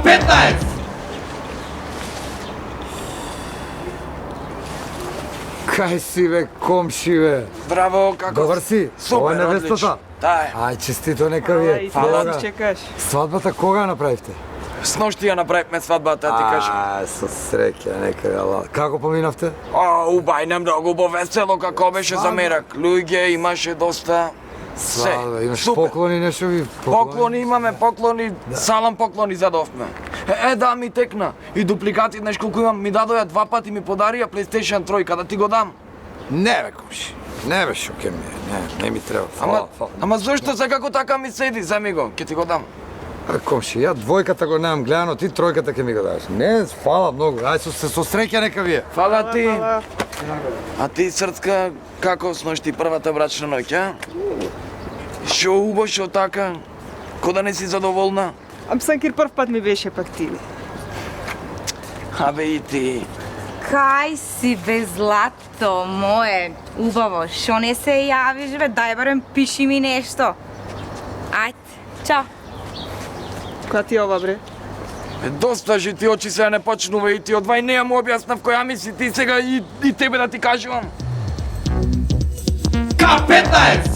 K15! Kaj si bе, komši bе? Здраво, како? Добар си? Супер, Ова е невестата? одлично. Да е. Ај, честито нека ви е. Фала. Кога? чекаш. Свадбата кога ја направивте? С нощи ја направивме свадбата, ти кажам. Со среќа, нека ви ала. Како поминавте? Убајна, многу убаво, весело, како беше за мерак. Луѓе имаше доста... Свадба, имаш Супер. поклони, нешто ви? Поклони имаме, поклони, салам поклони задовме. Да, ми текна. И дупликати, знаеш колку имам, ми дадоја 2 пати, ми подарија PlayStation 3, да ти го дам. Не бе, комши. Не бе, шо ке ми е. Не ми треба. Ама зошто секако така ми седи, земи го, ќе ти го дам. Комши, ја двојката го немам гледано, ти тројката ќе ми го дадеш. Не, фала многу. Ај, со среќа нека ви е. Фала ти. А ти, Срцка, како сношти првата брачна ноќ, а? Шо убо, шо така? Ко да не си задоволна? Ам Санкир прв пат ми беше пак ти. Абе и ти. Кај си бе, злато мое? Убаво, шо не се јавиш бе? Дај барем пиши ми нешто. Ајде, чао. Која ти е ова бре? Доста жи ти очи сега не почнува и ти одвај неја му објаснав која ми си ти сега и тебе да ти кажувам. K15!